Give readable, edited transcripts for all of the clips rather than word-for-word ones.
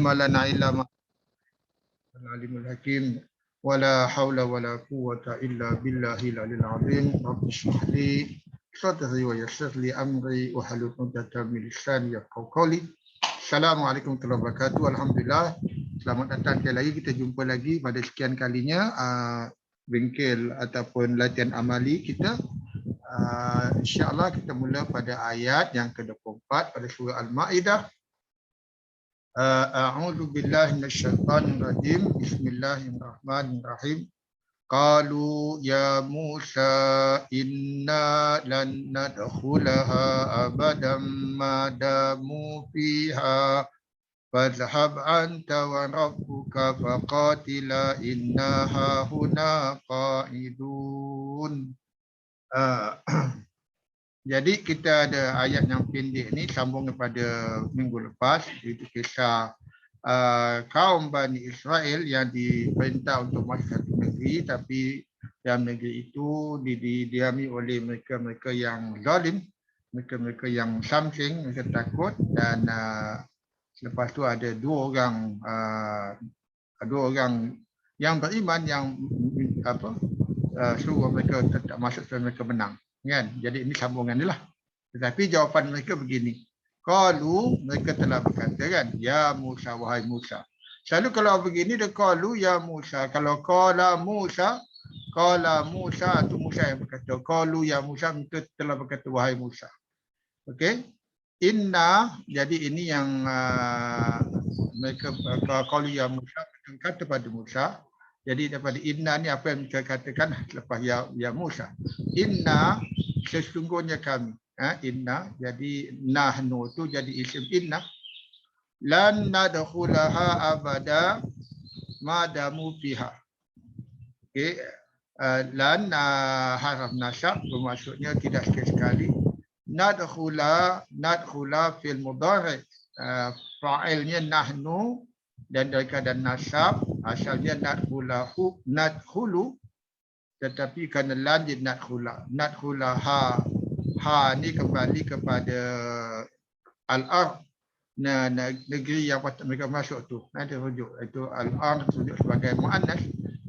lana illa ma alimul hakim wala haula wala quwwata illa billahil aliyil azim. Rabbi shrah li sadri wa yassir li amri wa hlul 'uqdatam min lisani yafqahu qawli. Assalamualaikum warahmatullahi wabarakatuh. Alhamdulillah. Selamat datang sekali lagi, kita jumpa lagi pada sekian kalinya bengkel ataupun latihan amali kita. InsyaAllah kita mula pada ayat yang ke-24 pada surah Al-Ma'idah. A'udzu billahi minasyaitonir rajim. Bismillahirrahmanirrahim. Qalu ya Musa inna lan nadkhulaha abadan ma damu fiha fadhhab anta wa rabbuka faqatila inna hahuna qa'idun. Jadi kita ada ayat yang pendek ni sambung kepada minggu lepas, itu kisah kaum Bani Israel yang diperintah untuk masuk satu negeri, tapi dalam negeri itu didiami oleh mereka-mereka yang zalim, mereka-mereka yang samsing, mereka takut, dan selepas tu ada dua orang yang beriman yang suruh mereka tetap masuk dan mereka menang. Kan? Jadi ini sambungan ni lah. Tetapi jawapan mereka begini. Qalu, mereka telah berkata kan, ya Musa, wahai Musa. Selalu kalau begini dia qalu ya Musa. Kalau qala Musa itu Musa yang berkata. Qalu ya Musa, mereka telah berkata wahai Musa. Okey. Inna, jadi ini yang mereka qalu ya Musa, kata pada Musa. Jadi daripada inna ni apa yang kita katakan lepas ya Musa. Inna, sesungguhnya kami. Inna, jadi nahnu tu jadi isim inna. Lan nadkhulaha abada madamu fiha. Okey. Lan harf nasab bermaksudnya tidak sekali. Nadkhula fil mudhari'. Fa'ilnya nahnu dan dari keadaan nasab asalnya nadkhulu, tetapi kerana lan jadi nadkhulaha. Ha ni kembali kepada al-ard, negeri yang patut mereka masuk tu. Nanti rujuk itu al-ard rujuk sebagai muannas.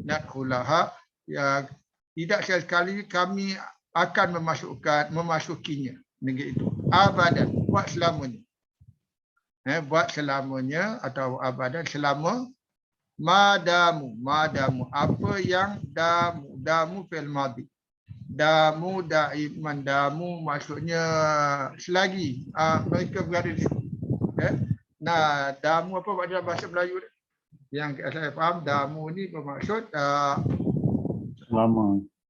Nadkhulaha, ya, tidak sekali kami akan memasukinya negeri itu. Abadan, buat selamanya. Buat selamanya atau abadan, selama madamu apa yang damu fil madhi. Damu daiman, damu maksudnya selagi mereka berada di situ. Nah, damu apa pada bahasa Melayu ni? Yang saya faham, damu ni bermaksud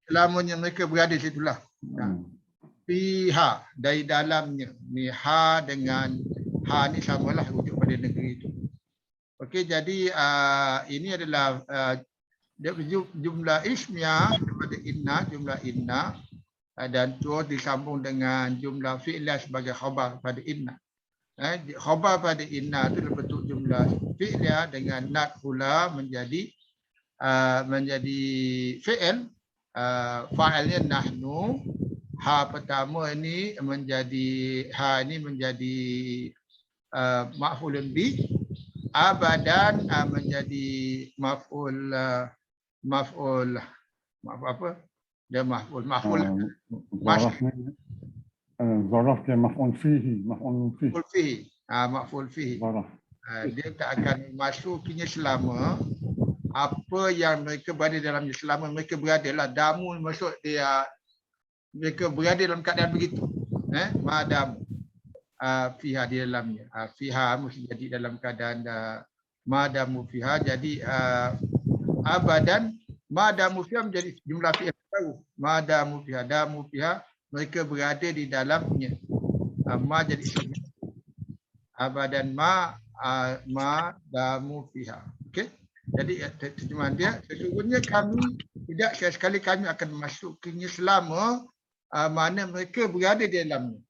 selamanya mereka berada di situlah. Fiha, dari dalamnya. Ni ha dengan ha ni samalah rujuk pada negeri itu. Okey, jadi ini adalah jumlah ismiyah kepada inna, jumlah inna, dan terus disambung dengan jumlah fi'lah sebagai khabar pada inna. Khabar pada inna itu berbentuk jumlah fi'lah dengan nadkhula menjadi fi'il. Fa'ilnya nahnu. Ha pertama ini menjadi maf'ulun bi. Abadan menjadi maf'ul apa? Dia maf'ul zaraf dia maf'ul fihi. Maf'ul fihi. Dia tak akan masukinya selama apa yang mereka berada dalamnya, selama mereka berada lah. Damu maksud dia mereka berada dalam keadaan begitu. Madam fiha di dalamnya. Fiha mesti jadi dalam keadaan madamu fiha. Jadi abadan madamu fiha menjadi jumlah fi'il baru. Madamu fiha, damu fiha, mereka berada di dalamnya. Ma jadi isim. Abadan damu fiha. Okey. Jadi terjemahan dia, sesungguhnya kami tidak sekali kami akan memasukinya selama mana mereka berada di dalamnya.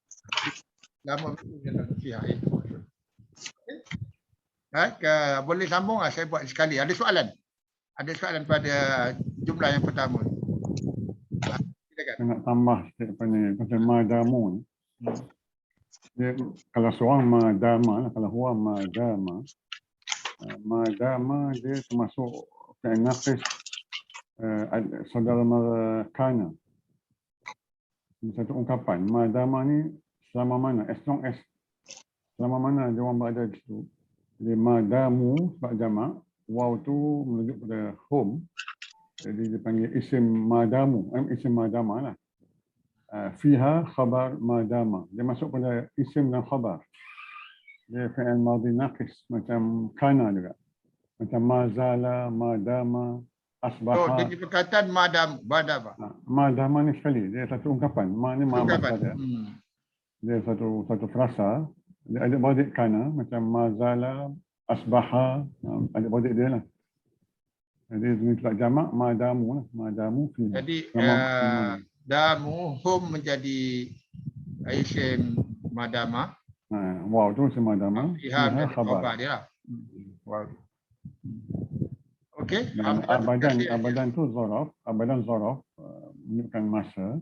Lama dalam fiha itu. Boleh sambung lah, saya buat sekali. Ada soalan? Ada soalan pada jumlah yang pertama. Saya nak tambah sikit pasal madamu. Dia, kalau seorang madama, kalau huwa madama, Madama dia termasuk fi'il naqis saudara mara kana. Satu ungkapan, madama ni selama mana, as long as, selama mana dia orang berada di situ. Jadi madamu sebab jamak, waw tu merujuk pada home. Jadi dia panggil isim madamu, isim madama lah. Fiha khabar madama. Dia masuk pada isim dan khabar. Dia fi'il madhi naqis macam kana juga. Macam mazala, madama, asbaha. Jadi perkataan madama. Madama ni sekali, dia satu ungkapan. Ma ni masa dia. Dia satu frasa. Dia ada badik kana macam mazala, asbaha, ada badik dia lah. Jadi ini juga jamak madamu lah, madamu fiha. Jadi damu hum menjadi isim madama. Wow tu isim madama. Fiha menjadi khabar dia lah. Wow. Okey. Abadan tu zaraf, abadan zaraf menunjukkan masa.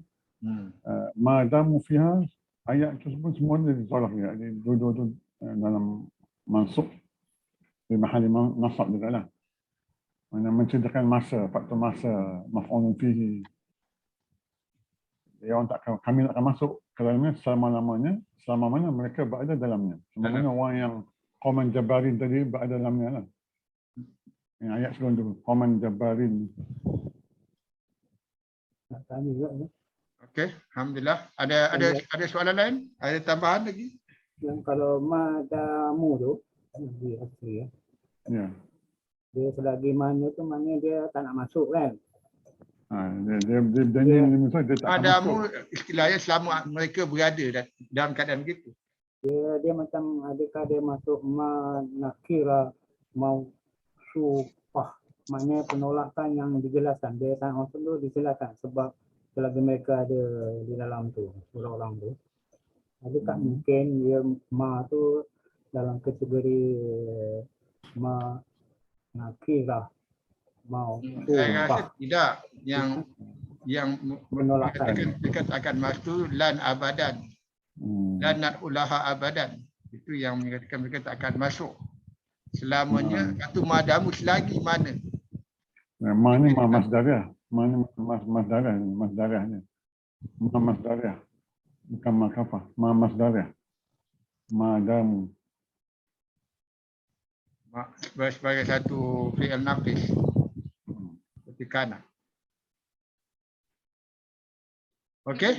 Madamu fiha, ayat tersebut semua dia zaraf dia. Dua-dua tu dalam mansub di mahal nasab juga lah. Mana menceritakan masa, faktor masa, maf'ulun fihi. Dia orang kami tak akan masuk ke dalamnya selama mana mereka berada dalamnya. Selama mana orang yang Qauman Jabarin tadi berada dalamnya lah. Yang ayat sebelum tu, Qauman Jabarin. Nak tanya juga ya. Okey, alhamdulillah. Ada soalan lain? Ada tambahan lagi? Yang kalau madamu tu, dia asli ya. Ya. Dia selagi mana tu maknanya dia tak nak masuk kan. Dia tak Madamu istilahnya selama mereka berada dalam keadaan gitu. Dia macam adakah dia masuk nakira mausufah, maknanya penolakan yang dijelaskan. Dia tak masuk tu dijelaskan sebab selagi mereka ada di dalam tu, orang tu. Adakah mungkin dia ma tu dalam kategori nakira Saya rasa tidak. Yang penolakan dikatakan masuk lan abadan. Dan ulaha abadan. Itu yang mengatakan mereka tak akan masuk selamanya. Satu madamu selagi mana. Ma ni masdarah. Ma ni masdarahnya. Ma masdarah. Bukan makafah. Ma masdarah. Madamu. Sebagai satu fi'il naqis. Seperti kana. Okey,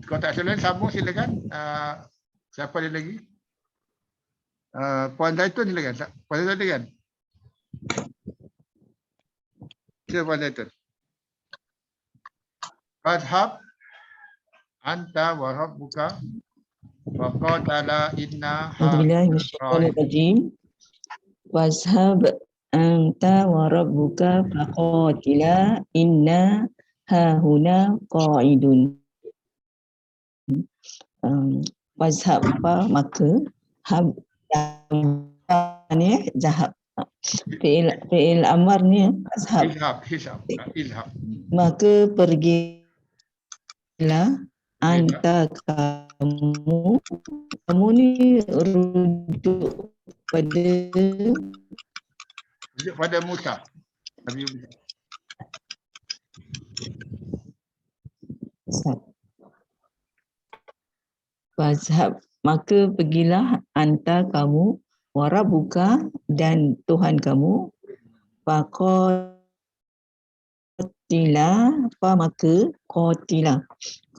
kalau tak salah sambung silakan. Siapa ada lagi? Puan Zaitun silakan. Puan Zaitun kan? Siapa Puan Zaitun? Fadhab anta wa rabbuka wa qatala inna Alhamdulillah minasyaitonir rajim. Wazhab anta wa rabbuka faqatila inna hahuna qa'idun. Wazhab apa maka hab ni zahab. Fi'il amar ni azhab. Izhab. Maka pergilah anta kamu ni rujuk pada Musa. Nabi Musa. Wazhab, maka pergilah anta kamu, warabuka dan Tuhan kamu, faqatila, apa maka qatila.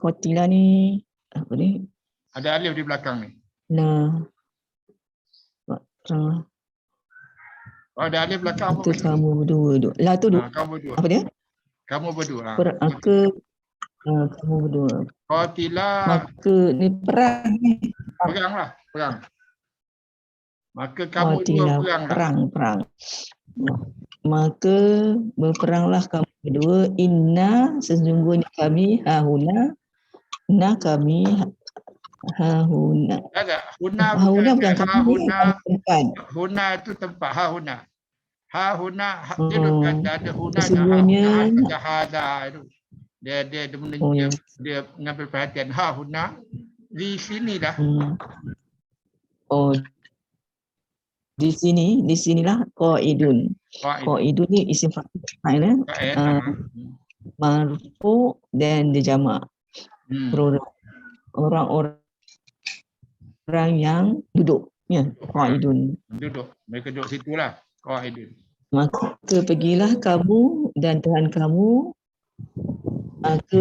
Qatila ni apa ni? Ada alif di belakang ni. Nah. Ada alif belakang apa? Kamu berdua. Lah tu dua. Kamu berdua. Apa dia? Kamu berdua. Kamu berdua. Qatila. Maka ni perang ni. Peranglah, perang. Maka kamu dua peranglah. Perang. Maka berperanglah kamu berdua. Inna sesungguhnya kami hahuna. Inna kami hahuna. Huna bukan kami. Huna itu tempat. Hahuna. Hahuna dia ada huna sesungguhnya ada itu. Dia menunjuk, dia mengambil perhatian. Hahuna di sini dah. di sinilah qaidun. Qaid. Qaidun ni isim fa'il Qaid. marfu dan dia jamak. Plural. Orang-orang yang duduk, ya, qaidun. Duduk. Mereka duduk situlah. Qaidun. Maka pergilah kamu dan Tuhan kamu, maka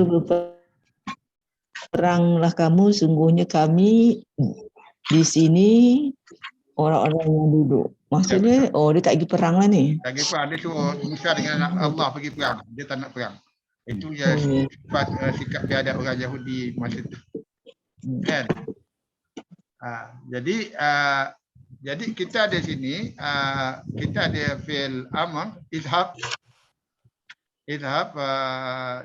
berperanglah kamu, sungguhnya kami di sini orang-orang yang duduk. Maksudnya, dia tak pergi perang lah ni. Tak pergi perang. Dia suruh Musa dengan Allah pergi perang. Dia tak nak perang. Itu je sifat sikap biadab orang Yahudi masa itu. Kan? Jadi kita ada sini, kita ada fi'il amr, izhab. Izhab,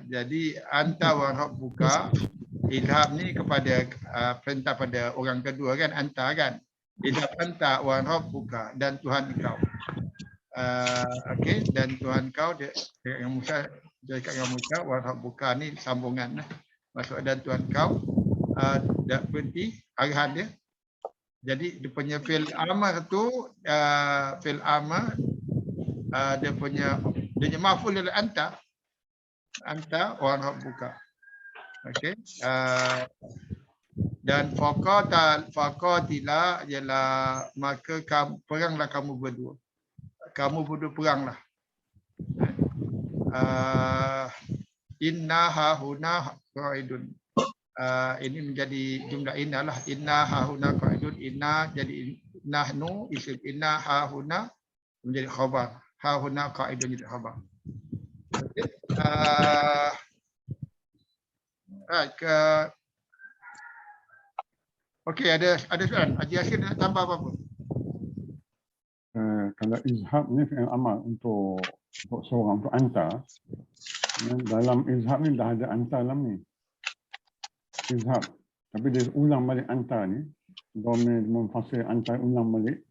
jadi anta wa rabbuka. Izhab ni kepada perintah pada orang kedua kan, anta kan. Izhab anta wa rabbuka, dan Tuhan kau. Okey, dan Tuhan kau dia dengan Musa, dia dengan Musa wa rabbuka ni sambungan lah. Maksud dan Tuhan kau dah berhenti arahan dia. Jadi dia punya fi'il amr tu fi'il amr dia punya maf'ul adalah anta wa rabbuka. Okey. Dan faqatila ialah maka peranglah kamu berdua. Kamu berdua peranglah. Inna hahuna qaidun. Ini menjadi jumlah inna lah. Inna hahuna qaidun. Inna jadi nahnu isim inna hahuna menjadi khabar. Hahuna qaidun jadi khabar. Okey, ada soalan. Haji Yasir nak tambah apa-apa? Kalau izhab ni fi'il amal untuk seorang, untuk anta. Dalam izhab ni dah ada anta dalam ni. Izhab. Tapi dia ulang balik anta ni. Domir memfasir anta ulang balik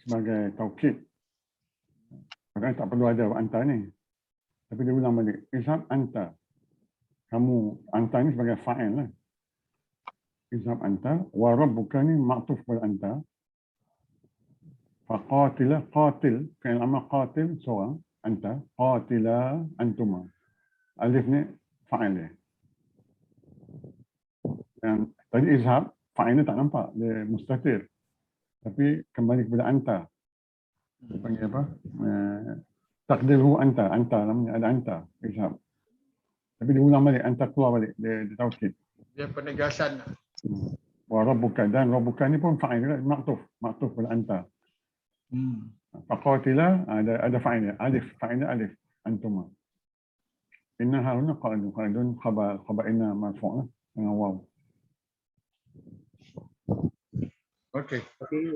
sebagai taukid. Maknanya tak perlu ada anta ni. Tapi dia ulang balik. Izhab anta. Kamu, anta ni sebagai fa'il lah. Izhab anta. Wa rabbuka ni ma'tuf pada anta. Faqatila, qatil. Fi'il amal qatil, seorang. Anta. Qatila, antuma. Alif ni fa'il dia. Yang tadi izhab, fa'il ni tak nampak. Dia mustatir. Tapi kembali kepada anta. Dia panggil apa? Takdirhu anta. Anta namanya ada anta. Izhab. Tapi dia ulang balik. Anta keluar balik. Dia taukid. Dia penegasan. Wa rabbuka. Dan rabbuka ni pun fa'il juga. Maktuf pada anta. Faqatila ada fa'il dia. Alif. Fa'il dia alif. Antuma. Inna haruna qaidun. Qaidun khabar inna marfu' lah. Dengan waw. Okey.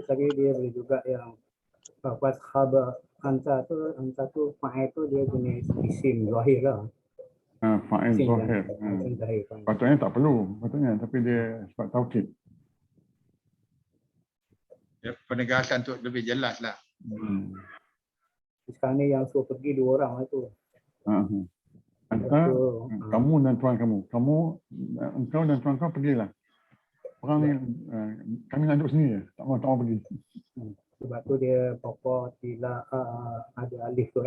Tapi dia boleh juga yang pas khabar anta tu fa'il tu dia jenis isim zahir lah. Fa'il zahir. Patutnya tak perlu. Patutnya. Tapi dia sebab taukid. Dia penegasan tu lebih jelas lah. Sekarang ni yang suruh pergi dua orang lah tu. Anta, kamu dan tuan kamu. Engkau dan tuan kau pergilah. Orang ni, kami nak duduk sini je. Tak mau pergi. Sebab tu dia pokok tidak ada alif tu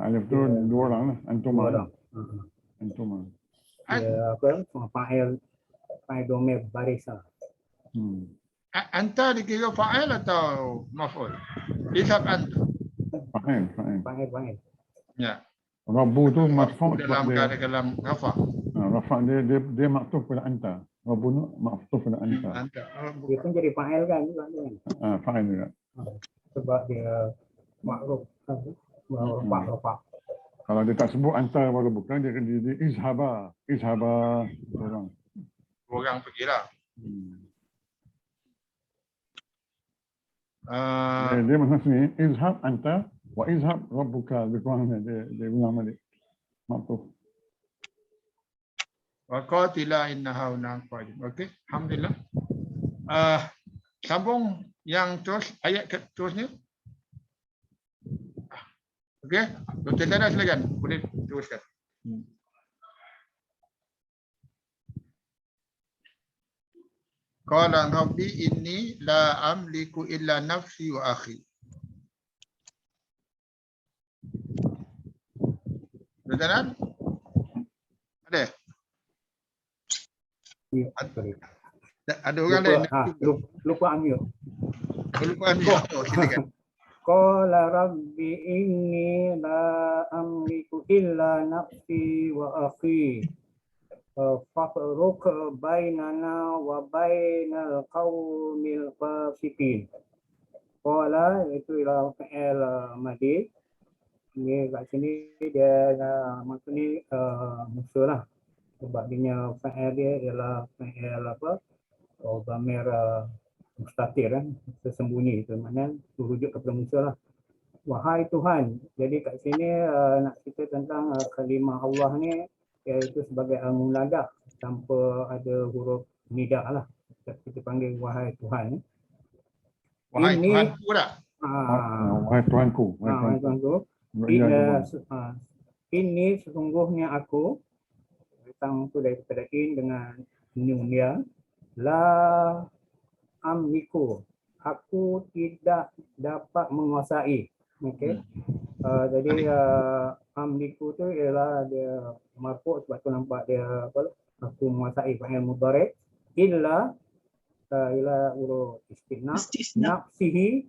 Alif tu dua orang lah. Antuma. Antuma. Dia apa? Fa'il domir baris lah. Anta dikira fa'il atau maf'ul? Izhab anta. Fa'il. Ya. Rabbu tu marfu' dalam rafa'. Rafa' dia maktuf pada anta. Rabbu tu maktuf pada anta. Dia pun jadi fa'il kan juga kan. Fa'il juga. Sebab dia makruf rafa'. Kalau dia tak sebut anta baru bukan dia izhaba orang pergilah. Dia maksud sini izhab anta wa izhab rabbuka, lebih kurangnya dia ulang balik maktuf. Wa qatila innaha qaidun. Okey, alhamdulillah. Sambung yang terus ayat terusnya. Okey, Dr. Dana silakan, boleh teruskan. Qala rabbi inni la amliku illa nafsi wa akhi. Betul? Ada? Ya, sorry. Ada orang lain? Lupa unmute. Lupa ni. Oh, silakan. Qala rabbi inni la amliku illa nafsi wa akhi. Fafruq bainana wa bainal qaumil fasiqin. Qala itu ialah fi'il madhi. Ini kat sini dia maksudnya musuh lah. Sebab dia fi'il dia ialah fi'il apa? Dhamir mustatir tersembunyi, itu maknanya rujuk kepada musuh lah. Wahai Tuhan. Jadi kat sini nak cerita tentang kalimah Allah ni, iaitu sebagai al-muladah tanpa ada huruf nidah lah. Kita panggil wahai Tuhan. Wahai Ini, Tuhanku tak? Wahai Tuhanku. wahai Tuhanku. Ini sesungguhnya aku, datang tu daripada in dengan nun dia, la amliku, aku tidak dapat menguasai. Okey. Jadi amliku tu ialah dia marfu' sebab tu nampak dia apa? Aku menguasai fa'il mudhari'. Illa ila huruf istisna. Nafsihi,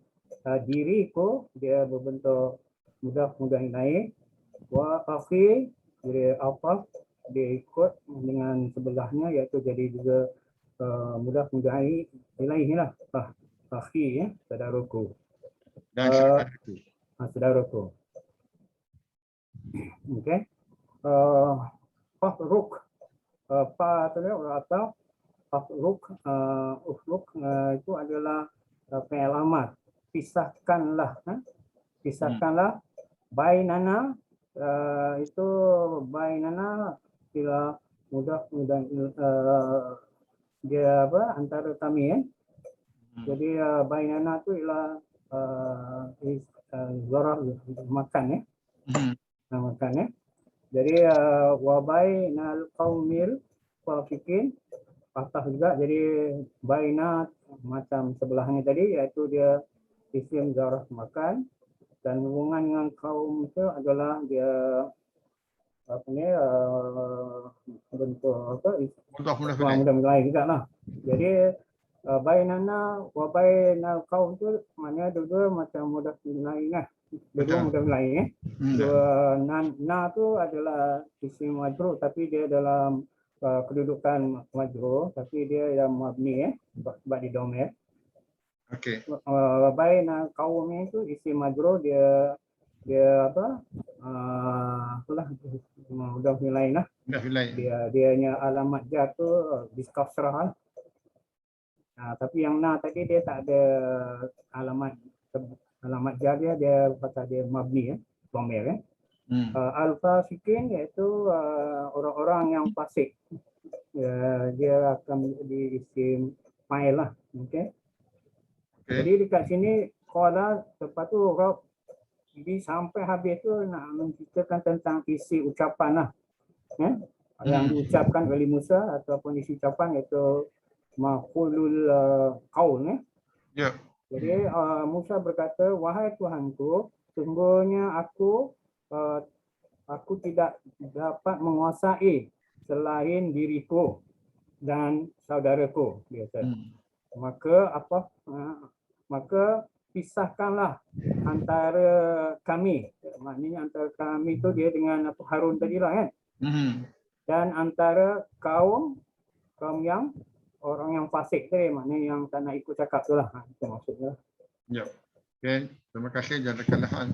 diriku, dia berbentuk mudhaf ilaih. Wa akhi, dia apa? Dia ikut dengan sebelahnya, iaitu jadi juga mudhaf ilaih lah. Akhi ya, saudaraku. Dan saudaraku. Saudaraku. Okey. Fafruq. Fa atau fafruq, ufruq itu adalah fi'il amar. Pisahkanlah, pisahkanlah. Bainana, itu bainana bila mudah dia apa antara kami ya. Jadi bainana tu ialah zarah makan ya. Makan ya. Jadi wa bainal qaumil fasiqin patah juga, jadi baina macam sebelahnya tadi, iaitu dia isim zarah makan, dan hubungan dengan kaum itu adalah dia apa ni bentuk apa mudah-mudahan juga lah. Jadi bainana wa bainal qaum tu maknanya dua macam mudah lain lah. Dua mudah lain ya. Dua na tu adalah isim majrur, tapi dia dalam kedudukan majrur, tapi dia yang mabni ya, sebab di dhamir. Okey. Baina kaum itu isim majrur, dia apa? Itulah mudah lain lah. Dianya alamat jar tu biskasrah lah. Tapi yang na tadi dia tak ada alamat jar dia kata dia mabni ya, dhamir ya. Al-fasiqin iaitu orang-orang yang fasik. Dia akan menjadi isim fa'il lah. Okey. Jadi dekat sini qala, lepas tu Rabb, jadi sampai habis tu nak menceritakan tentang isi ucapan lah. Yang diucapkan oleh Musa ataupun isi ucapan, iaitu maqulul qaul ya. Ya. Jadi Musa berkata, wahai Tuhanku, sesungguhnya aku tidak dapat menguasai selain diriku dan saudaraku, dia kata. Maka pisahkanlah antara kami. Maknanya antara kami itu dia dengan Harun tadilah kan. Dan antara kaum yang orang yang fasik tadi, maknanya yang tak nak ikut cakap tu lah. Itu maksudnya. Ya. Okay. Terima kasih jazakallah.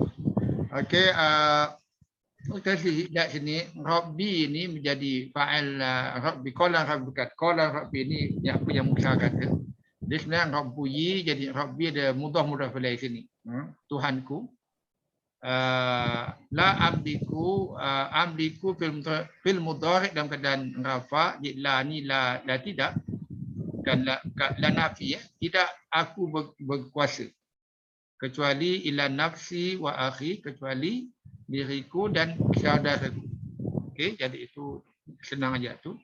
Okey, kita lihat sini Rabbi ini menjadi fa'il Rabbi. Qala Rabbi ini yang apa yang Musa kata. Dia sebenarnya Rabbi, jadi Rabbi ada mudhaf ilaih sini. Tuhanku. La amliku, amliku fil mudhari' dalam keadaan rafa', la ni la tidak, dan la nafi ya, tidak aku berkuasa kecuali ila nafsi wa akhi, kecuali diriku dan saudaraku. Okey, jadi itu senang aja tu.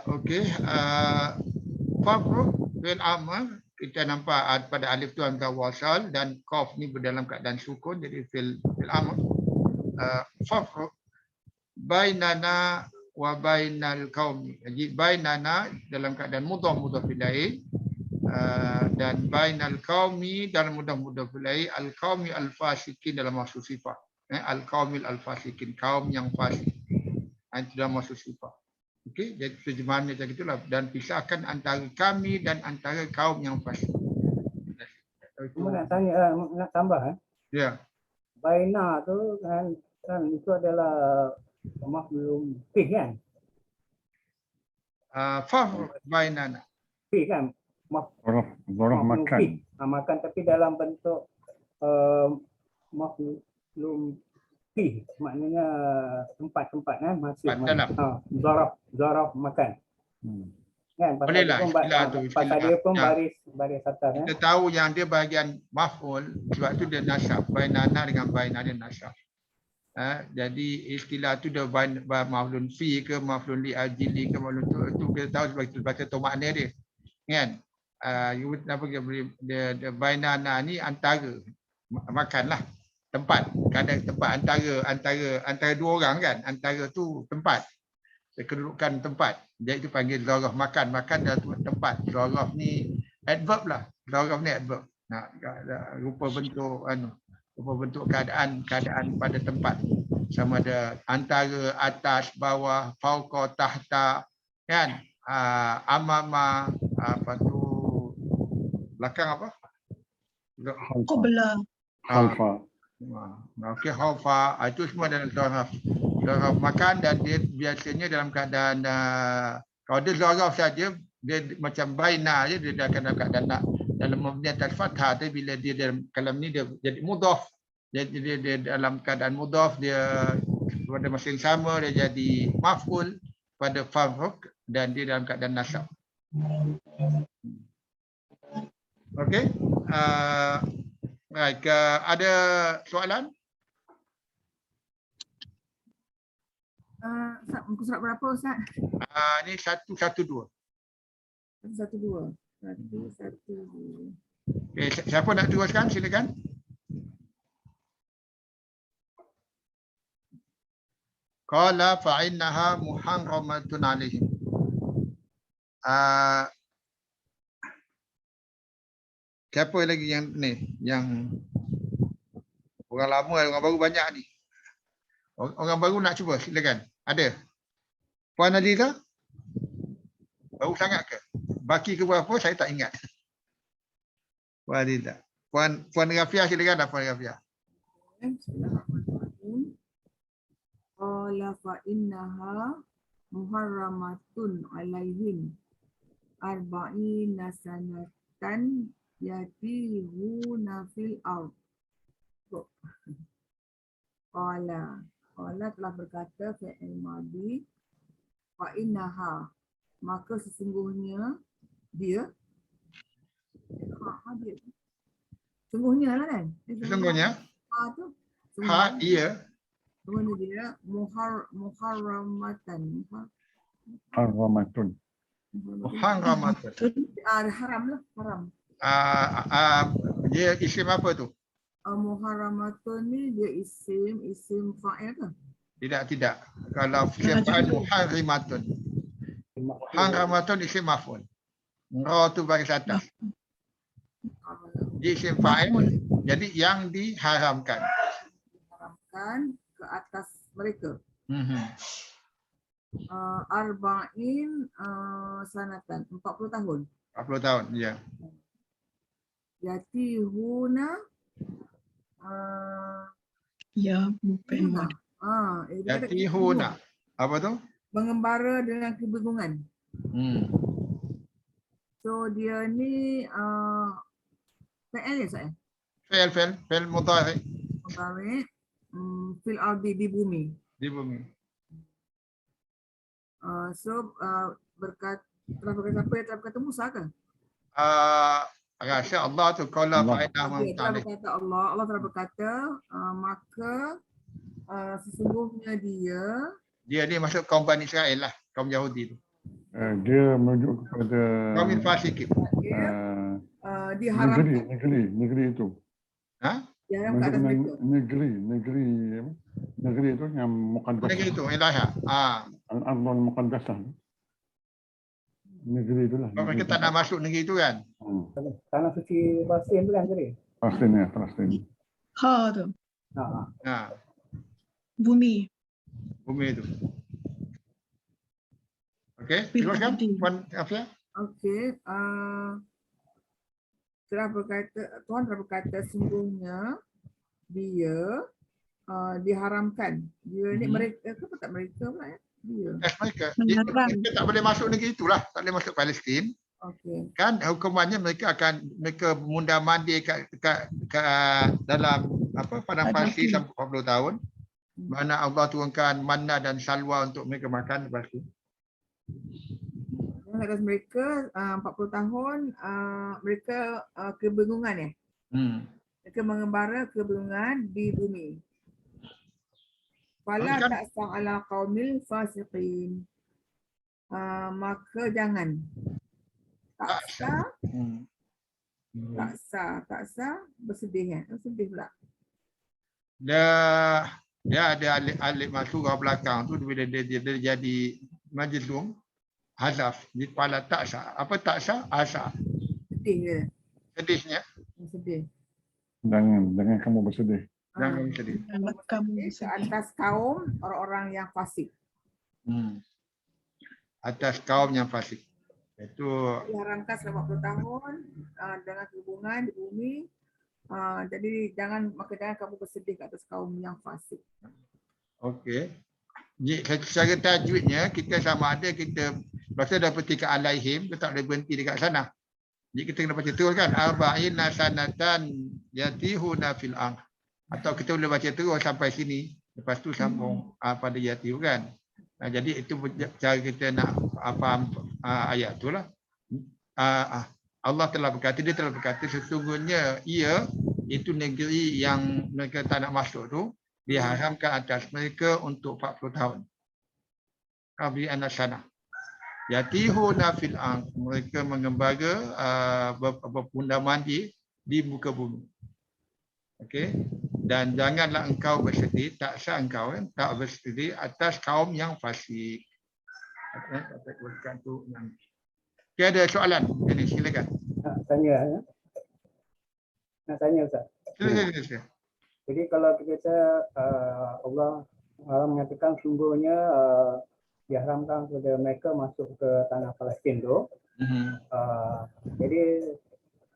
Okey. Fafruk fi'il amr kita nampak pada alif tu angka wasal dan qaf ni berdalam keadaan sukun jadi fi'il amr. Fafruk bainana wa bainal qaumi. Jadi bainana dalam keadaan mudhaf ilaih dan bainal qaumi dalam mudhaf ilaih, al qaumi al fasikin dalam maksud sifat. Al qaumil al fasikin, kaum yang fasik. Itu dalam maksud sifat. Okey, jadi terjemahannya macam itulah dan pisahkan antara kami dan antara kaum yang fasik. Cuma nak tanya, nak tambah Ya. Baina tu kan itu adalah maf'ul fi kan? Fafruk bainana. Fi kan? Zaraf Maf'ul makan. fi. Makan tapi dalam bentuk maf'ul fi, maknanya tempat-tempat kan masuk. Tempat dalam. Zaraf makan. Kan pasal Bolehlah, dia pun, istilah tu, pasal istilah. dia pun Ya. baris atas kan. Kita tahu yang dia bahagian maf'ul sebab tu dia nasab. Bainana dengan baina dia nasab. Jadi istilah tu dia maf'ulun fi ke maf'ulun li ajli ke maf'ulun tu kita tahu sebab kita baca tu makna dia. Kan? Kenapa dia bainana ni antara makanlah tempat. Kadang tempat antara dua orang kan. Antara tu tempat. Kedudukan tempat. Jadi itu panggil zaraf makan. Makan dalam tempat. Zaraf ni adverb lah. Zaraf ni adverb. Rupa bentuk keadaan pada tempat. Sama ada antara, atas, bawah, fauqa, tahta, kan? Amama, apa tu? Belakang apa? Qabla. Khalfa. Okey, khalfa. Itu semua dalam zaraf. Zaraf makan dan dia biasanya dalam keadaan kalau dia zaraf saja dia macam baina je, dia akan dalam keadaan dalam mabni atas fathah, tapi bila dia dalam kalam ni dia jadi mudhaf. Jadi dia dalam keadaan mudhaf dia pada masa yang sama dia jadi maf'ul pada fafruk dan dia dalam keadaan nasab. Okey. Baik, ada soalan? Ustaz, muka surat berapa Ustaz? Ni 112. 112. 112. Okay, siapa nak teruskan? Silakan. Qala fa innaha muharramatun alaihim. Siapa lagi yang ni? Yang orang lama, orang baru banyak ni. Orang baru nak cuba, silakan. Ada? Puan Aliza? Baru sangat ke? Baki ke berapa? Saya tak ingat. Puan Aliza. Puan Rafiah, silakan dah Puan Rafiah. Bismillahirrahmanirrahim. Qala fa innaha muharramatun alaihim arba'ina sanatan yatihuna fil ard. Qala telah berkata fi'il madhi fa innaha, maka sesungguhnya dia dia sesungguhnya lah kan, Sesungguhnya tu iya. sesungguhnya dia muharramatun Harramatun. Muharramatun. haram lah, haram. Dia isim apa tu? Muharramatun ni dia isim fa'il ke? Tidak. Kalau isim fa'il muharrimatun. Muharramatun isim maf'ul. Ra tu baris atas. Dia isim fa'il. Jadi yang diharamkan. Diharamkan ke atas mereka. Mhm. Arba'in sanatan, 40 tahun. 40 tahun, ya. Yatihuna Ya, bukan. Yatihuna. Apa tu? mengembara dengan kebingungan. So dia ni fi'il ya saya. Fi'il mudhari Mudhari fil ardi, di bumi. di bumi. Telah berkata apa yang telah berkata Musa kan? Rasa Allah tu qala fa'inah Dia telah berkata Allah telah berkata maka sesungguhnya dia ni masuk kaum Bani Israel lah, kaum Yahudi tu. Dia merujuk kepada Kaumil fasikin. Dia negeri, diharamkan. negeri itu. Ha? Diharamkan atas Merujuk mereka. negeri itu yang muqaddasah. Negeri itu, ilaha. Al-Ardhul Muqaddasah. Negeri itulah. Kalau mereka tak nak masuk negeri itu kan. Tanah suci Palestin tu kan tadi. Palestin ya, Palestin. Hard. Bumi. Bumi itu. Okey, teruskan Puan Afia. Okey, Tuhan telah berkata sungguhnya dia diharamkan. Dia ni mereka apa tak mereka pula ya? Dia. Mereka. Melarang. Mereka tak boleh masuk negeri itulah, tak boleh masuk Palestin. Okey. Kan hukumannya mereka mundar mandir kat dalam padang pasir sampai 40 tahun. Mana Allah turunkan manna dan salwa untuk mereka makan lepas tu. Atas mereka 40 tahun mereka kebingungan ya. Mereka mengembara kebingungan di bumi. Fala Kan? ta'sa ala qaumil fasiqin. Maka jangan. Taksa bersedih ya. Bersedih pula. Dia ada alif masuk ke belakang tu bila dia jadi majzum hazaf di kepala taksa. Apa taksa? Asa. Sedih dia. Sedihnya. Sedih. Jangan kamu bersedih. Jangan sedih. Ke atas kaum orang-orang yang fasik. Atas kaum yang fasik. Itu Diharamkan selama 40 tahun dengan hubungan di bumi. Jadi jangan kamu bersedih ke atas kaum yang fasik. okey. Secara tajwidnya kita sama ada kita baca dah petika alaihim, kita tak boleh berhenti dekat sana. Jadi kita kena baca terus kan, arba'ina sanatan yatihuna fil ardh. Atau kita boleh baca terus sampai sini, lepas tu sambung pada yatihu kan. Jadi itu cara kita nak faham ayat tu lah. Allah telah berkata, dia telah berkata sesungguhnya ia itu negeri yang mereka tak nak masuk tu diharamkan atas mereka untuk 40 tahun. Qabli anasana. Yatihuna fil ardh, mereka mengembara berpundar mandir di muka bumi. Okey. Dan janganlah engkau bersedih, tak sah engkau kan, tak bersedih atas kaum yang fasik. Okey, ada soalan? Ini silakan. Nak tanya ya. Nak tanya Ustaz. Silakan. Jadi kalau kita Allah mengatakan sungguhnya diharamkan kepada mereka masuk ke tanah Palestin tu. Jadi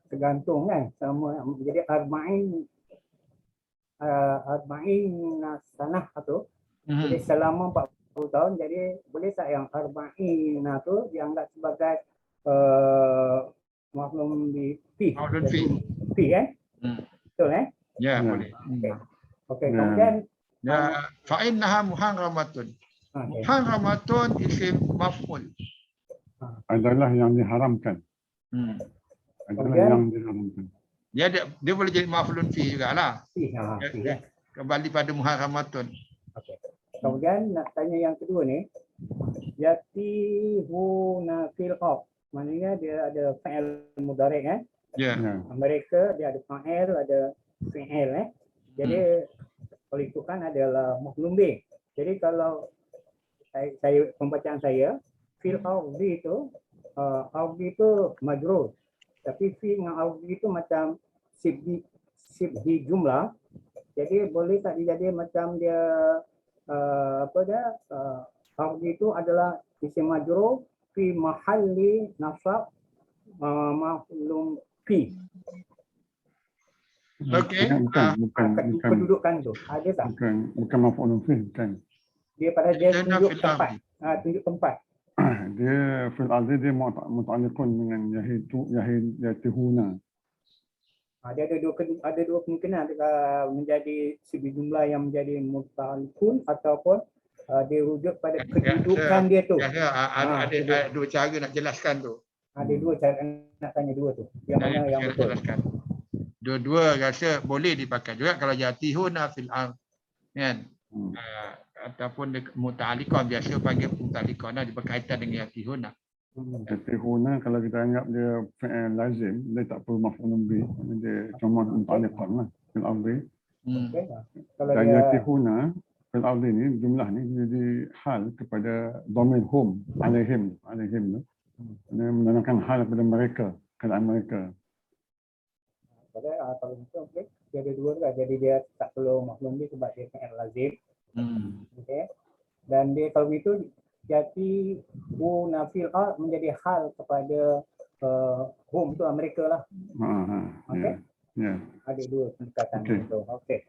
tergantung kan sama. Jadi arba'in sanah tu. Jadi selama 40 tahun, jadi boleh tak yang arba'in tu dianggap sebagai maklum di fi kan? Betul eh? Ya, boleh. Okey, kemudian Ya, fa innaha muharramatun. Muharramatun isim maf'ul. Adalah yang diharamkan. Adalah yang diharamkan. Dia boleh jadi maf'ulun fi jugalah. ya. Kembali pada muharramatun. Okey. Kemudian nak tanya yang kedua ni, yatihuna fil ardh. Maknanya dia ada fa'il mudhari' kan? Ya. Mereka dia ada fa'il, ada fi'il Jadi kalau itu kan adalah maf'ulun bih. Jadi kalau saya pembacaan saya fil ardhi itu ardhi itu majrur. Tapi fi dengan ardhi itu macam sibhi jumlah. Jadi boleh tak dijadi macam dia ardhi itu adalah isim majrur fi mahalli nasab maf'ulun fi. Okey. Bukan Kedudukan tu ada tak? bukan maf'ulun fi, bukan. Dia pada dia Jannah tunjuk fil tempat. ardi. Tunjuk tempat. Dia fil ardi dia muta'alliqun dengan yatihuna. Dia ada dua kemungkinan menjadi segi jumlah yang menjadi muta'alliqun ataupun dia rujuk pada kedudukan dia tu. Ada dua cara nak jelaskan tu. Ada dua cara nak tanya dua tu. Yang mana yang betul? Jelaskan. Dua-dua rasa boleh dipakai juga kalau yatihuna fil ardh. Kan? Ataupun muta'alliqan, biasa panggil muta'alliqan berkaitan dengan yatihuna. Jadi huna kalau kita anggap dia fi'il lazim, dia tak perlu maf'ulun bih. Dia cuma muntaliqan lah. Fil ardi. Okey lah. Kalau Dan dia yati huna fil ardi ni jumlah ni jadi hal kepada dhamir hum alaihim tu. Dia menandakan hal kepada mereka, keadaan mereka. kalau itu okey. Dia ada dua lah. Jadi dia tak perlu maklum dia sebab dia fi'il lazim. Okey. Dan dia kalau itu jadi nafil menjadi hal kepada hum tu mereka lah. Okey. Ya. Ada dua pendekatan Okey. itu. Okey.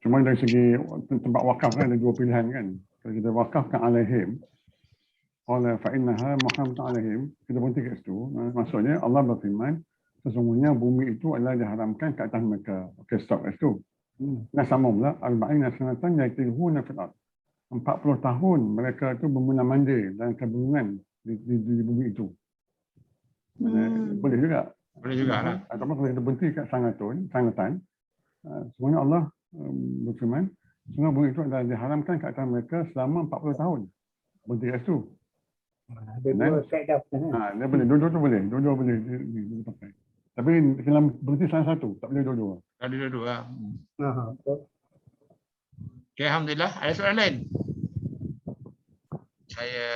Cuma dari segi tempat wakaf kan ada dua pilihan kan. Kalau kita wakafkan alaihim, oleh fa'innaha muhammadun alaihim, kita berhenti kat situ. Maksudnya Allah berfirman, sesungguhnya bumi itu adalah diharamkan ke atas mereka. Okey, stop kat situ. Nah sambung pula, arba'ina sanatan yatilhuna fil ard. 40 tahun mereka itu bermuna-mandi dalam kebungan di bumi itu. Boleh juga. Boleh juga lah. Ataupun kalau kita berhenti kat sangatan, sebenarnya Allah berfirman, sungguh bumi itu adalah diharamkan ke atas mereka selama 40 tahun. Berhenti kat situ. Ada dua kaedah. Dia boleh, dua-dua tu boleh. Dua-dua boleh dipakai. Tapi kalau berhenti salah satu, tak boleh dua-dua. Ada dua-dua. Betul. Okey, alhamdulillah. Ada soalan lain? Saya